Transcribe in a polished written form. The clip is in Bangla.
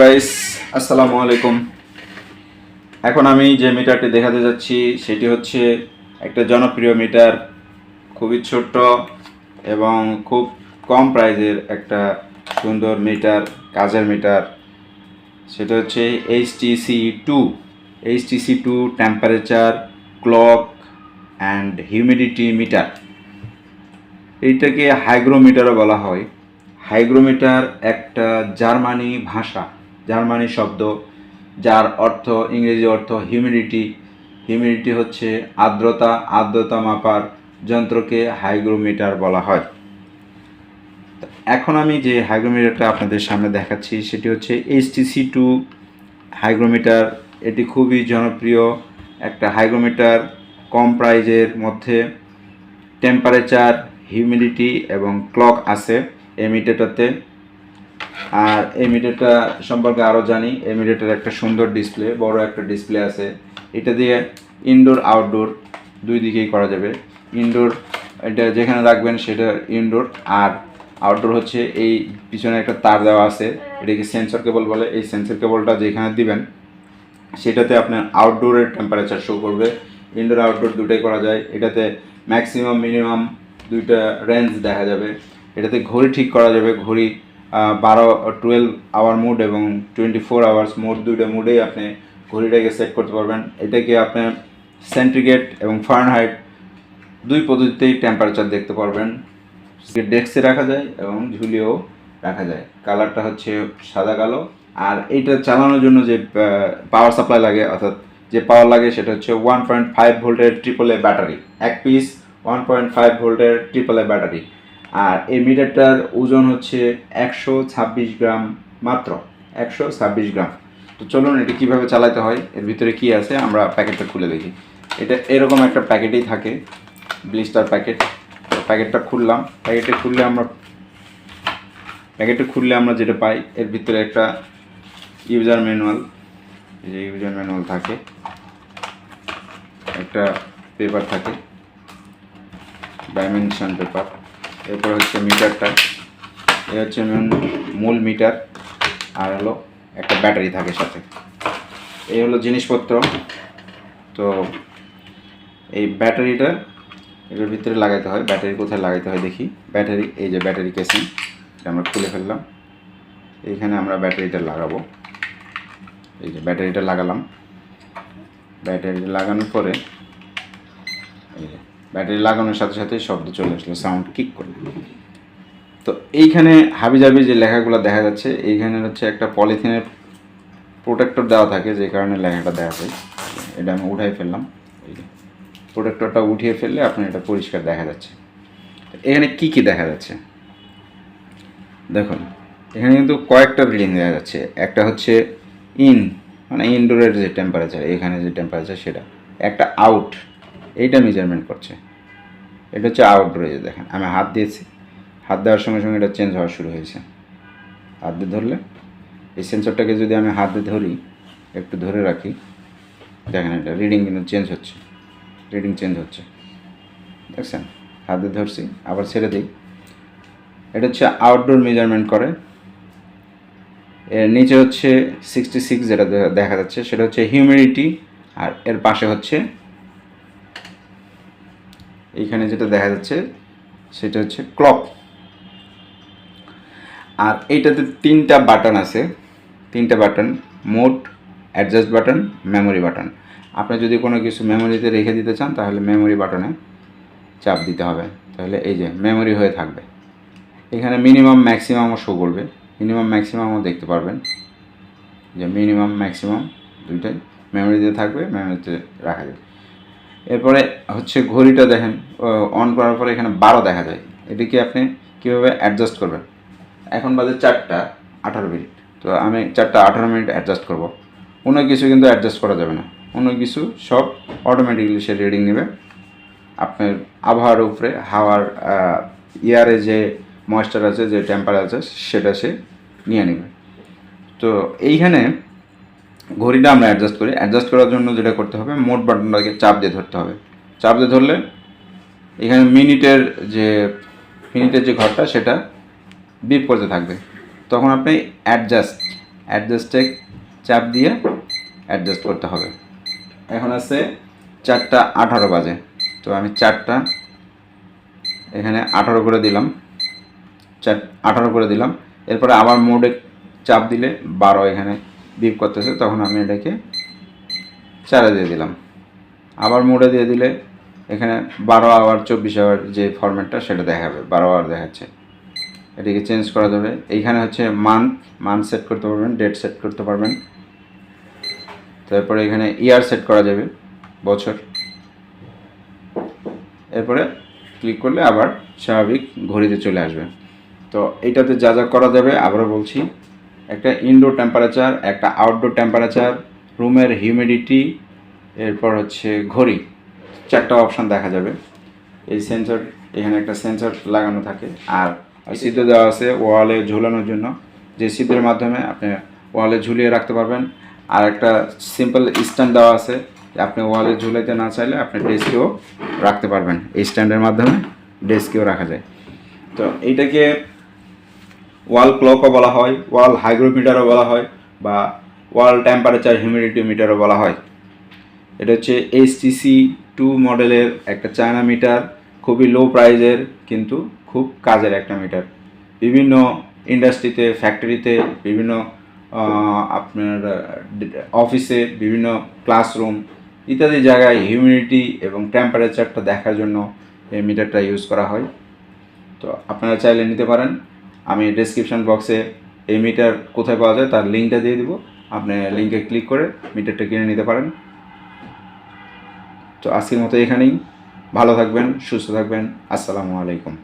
গাইস, আসসালামু আলাইকুম। এখন আমি যে মিটারটি দেখাতে যাচ্ছি সেটি হচ্ছে একটা জনপ্রিয় মিটার, খুবই ছোট্ট এবং খুব কম প্রাইজের একটা সুন্দর মিটার, কাজের মিটার। সেটা হচ্ছে HTC-2 HTC-2 temperature clock and humidity meter. এইটাকে হাইগ্রোমিটারও বলা হয়। হাইগ্রোমিটার একটা জার্মানি ভাষা, জার্মানি শব্দ, যার অর্থ, ইংরেজি অর্থ হিউমিডিটি। হিউমিডিটি হচ্ছে আর্দ্রতা, আর্দ্রতা মাপার যন্ত্রকে হাইগ্রোমিটার বলা হয়। এখন আমি যে হাইগ্রোমিটারটা আপনাদের সামনে দেখাচ্ছি সেটি হচ্ছে HTC-2 হাইগ্রোমিটার। এটি খুবই জনপ্রিয় একটা হাইগ্রোমিটার, কম প্রাইজের মধ্যে। টেম্পারেচার, হিউমিডিটি এবং ক্লক আছে এই মিটারটাতে। আর এই মিটারটা সম্পর্কে আরও জানি, এই মিটারটার একটা সুন্দর ডিসপ্লে, বড় একটা ডিসপ্লে আছে। এটা দিয়ে ইনডোর আউটডোর দুই দিকেই করা যাবে। ইনডোর এটা যেখানে রাখবেন সেটা ইনডোর, আর আউটডোর হচ্ছে এই পিছনে একটা তার দেওয়া আছে, এটাকে সেন্সর কেবল বলে। এই সেন্সর কেবলটা যেখানে দিবেন সেটাতে আপনার আউটডোরের টেম্পারেচার শো করবে। ইনডোর আউটডোর দুটোই করা যায়। এটাতে ম্যাক্সিমাম মিনিমাম দুইটা রেঞ্জ দেখা যাবে। এটাতে ঘড়ি ঠিক করা যাবে, ঘড়ি 12 আওয়ার মোড এবং 24 আওয়ার্স মোড, দুইটা মোডেই আপনি ঘড়িটাকে সেট করতে পারবেন। এটাকে আপনি সেন্টিগ্রেড এবং ফারেনহাইট দুই পদ্ধতিতেই টেম্পারেচার দেখতে পারবেন। ডেস্কে রাখা যায় এবং ঝুলিয়েও রাখা যায়। কালারটা হচ্ছে সাদা কালো। আর এইটা চালানোর জন্য যে পাওয়ার সাপ্লাই লাগে, অর্থাৎ যে পাওয়ার লাগে সেটা হচ্ছে 1.5 ভোল্টের AAA ব্যাটারি, এক পিস 1.5 ভোল্টের AAA ব্যাটারি। আর এই মিটারটার ওজন হচ্ছে 126 গ্রাম, মাত্র 126 গ্রাম। তো চলুন এটি কীভাবে চালাতে হয়, এর ভিতরে কি আছে আমরা প্যাকেটটা খুলে দেখি। এটা এরকম একটা প্যাকেটেই থাকে, ব্লিস্টার প্যাকেট। প্যাকেটটা খুললাম, প্যাকেটটা খুললে আমরা যেটা পাই, এর ভিতরে একটা ইউজার ম্যানুয়াল, এই যে ইউজার ম্যানুয়াল থাকে, একটা পেপার থাকে, ডাইমেনশন পেপার। এরপর হচ্ছে মিটারটা, এ হচ্ছে মূল মিটার, আর হলো একটা ব্যাটারি থাকে সাথে। এই হলো জিনিসপত্র। তো এই ব্যাটারিটা এটার ভিতরে লাগাইতে হয়। ব্যাটারি কোথায় লাগাইতে হয় দেখি। ব্যাটারি, এই যে ব্যাটারি কেসিং, এটা আমরা খুলে ফেললাম। এইখানে আমরা ব্যাটারিটা লাগাবো। এই যে ব্যাটারিটা লাগালাম। ব্যাটারিটা লাগানোর পরে এই যে ব্যাটারি লাগানোর সাথে সাথে শব্দ চলে আসলো, সাউন্ড কিক করে। তো এইখানে হাবিজাবি যে লেখাগুলো দেখা যাচ্ছে, এইখানে হচ্ছে একটা পলিথিনের প্রোটেক্টর দেওয়া থাকে, যে কারণে লেখাটা দেখা যায়। এটা আমি উঠাই ফেললাম। এই যে প্রোটেক্টরটা উঠিয়ে ফেললে আপনার এটা পরিষ্কার দেখা যাচ্ছে। এখানে কি কি দেখা যাচ্ছে দেখুন। এখানে কিন্তু কয়েকটা রিডিং দেখা যাচ্ছে। একটা হচ্ছে মানে ইনডোরের যে টেম্পারেচার, এখানে যে টেম্পারেচার সেটা। একটা আউট, এইটা মেজারমেন্ট করছে। এটা হচ্ছে আউটডোরে। যে দেখেন আমি হাত দিয়েছি, হাত দেওয়ার সঙ্গে সঙ্গে এটা চেঞ্জ হওয়া শুরু হয়েছে। হাত দিয়ে ধরলে, এই সেন্সরটাকে যদি আমি হাত দিয়ে ধরি, একটু ধরে রাখি, দেখেন এটা রিডিং কিন্তু চেঞ্জ হচ্ছে, রিডিং চেঞ্জ হচ্ছে, দেখছেন। হাত দিয়ে ধরছি, আবার ছেড়ে দিই। এটা হচ্ছে আউটডোর মেজারমেন্ট করে। এর নিচে হচ্ছে 66, যেটা দেখা যাচ্ছে সেটা হচ্ছে হিউমিডিটি। আর এর পাশে হচ্ছে এইখানে যেটা দেখা যাচ্ছে সেটা হচ্ছে ক্লক। আর এইটাতে তিনটা বাটন আছে, তিনটা button, mode, adjust button, memory button. আপনি যদি কোনো কিছু মেমোরিতে রেখে দিতে চান তাহলে মেমোরি বাটনে চাপ দিতে হবে, তাহলে এই যে মেমোরি হয়ে থাকবে। এখানে মিনিমাম ম্যাক্সিমামও শো করবে, মিনিমাম ম্যাক্সিমামও দেখতে পারবেন, যে মিনিমাম ম্যাক্সিমাম দুইটাই মেমোরিতে থাকবে, মেমোরিতে রাখা যাবে। এরপরে হচ্ছে ঘড়িটা দেখেন, অন করার পরে এখানে 12 দেখা যায়। এটিকে আপনি কীভাবে অ্যাডজাস্ট করবেন। এখন বাজে 4:18। তো আমি 4:18 অ্যাডজাস্ট করব। কোনো কিছু কিন্তু অ্যাডজাস্ট করা যাবে না, কোনো কিছু সব অটোমেটিকলি সে রিডিং নেবে। আপনার আবহাওয়ার উপরে, হাওয়ার ইয়ারে যে ময়েশ্চার আছে, যে টেম্পারেচার আছে, সেটা সে নিয়ে নেবে। তো এইখানে ঘড়িটা আমরা অ্যাডজাস্ট করি। অ্যাডজাস্ট করার জন্য যেটা করতে হবে, মোড বাটনটাকে চাপ দিয়ে ধরতে হবে। চাপ দিয়ে ধরলে এখানে মিনিটের যে ঘরটা সেটা বিপ করতে থাকবে। তখন আপনি অ্যাডজাস্ট অ্যাডজাস্টে চাপ দিয়ে অ্যাডজাস্ট করতে হবে। এখন আছে 4:18 বাজে, তো আমি 4টা এখানে 18 করে দিলাম, 18 করে দিলাম। এরপরে আবার মোডে চাপ দিলে 12 এখানে বিপ করতেছে, তখন আমি এটাকে 4 দিয়ে দিলাম। আবার মোডে দিয়ে দিলে এখানে 12 আওয়ার 24 আওয়ার যে ফরম্যাটটা সেটা দেখাবে, 12 আওয়ার দেখাচ্ছে। এটিকে চেঞ্জ করা যাবে। এইখানে হচ্ছে মান্থ সেট করতে পারবেন, ডেট সেট করতে পারবেন। তারপরে এখানে ইয়ার সেট করা যাবে, বছর। এরপরে ক্লিক করলে আবার স্বাভাবিক ঘড়িতে চলে আসবে। তো এইটাতে যা যা করা যাবে আবারও বলছি, একটা ইনডোর টেম্পারেচার, একটা আউটডোর টেম্পারেচার, রুমের হিউমিডিটি, এরপর হচ্ছে ঘড়ি, 4টা অপশান দেখা যাবে। এই সেন্সর, এখানে একটা সেন্সর লাগানো থাকে, আর ছিদ্র দেওয়া আছে ওয়ালে ঝুলানোর জন্য, যে ছিদ্রের মাধ্যমে আপনি ওয়ালে ঝুলিয়ে রাখতে পারবেন। আর একটা সিম্পল স্ট্যান্ড দেওয়া আছে, আপনি ওয়ালে ঝুলাইতে না চাইলে আপনি ডেস্কেও রাখতে পারবেন। এই স্ট্যান্ডের মাধ্যমে ডেস্কেও রাখা যায়। তো এইটাকে ওয়াল ক্লকও বলা হয়, ওয়াল হাইগ্রোমিটারও বলা হয়, বা ওয়াল টেম্পারেচার হিউমিডিটি মিটারও বলা হয়। এটা হচ্ছে HTC-2 মডেলের একটা চায়না মিটার, খুবই লো প্রাইজের কিন্তু খুব কাজের একটা মিটার। বিভিন্ন ইন্ডাস্ট্রিতে, ফ্যাক্টরিতে, বিভিন্ন আপনার অফিসে, বিভিন্ন ক্লাসরুম ইত্যাদি জায়গায় হিউমিডিটি এবং টেম্পারেচারটা দেখার জন্য এই মিটারটা ইউজ করা হয়। তো আপনারা চাইলে নিতে পারেন। আমি ডেসক্রিপশন বক্সে এই মিটার কোথায় পাওয়া যায় তার লিঙ্কটা দিয়ে দিব, আপনি লিঙ্কে ক্লিক করে মিটারটা কিনে নিতে পারেন। তো আজকের মতো এখানেই, ভালো থাকবেন, সুস্থ থাকবেন, আসসালামু আলাইকুম।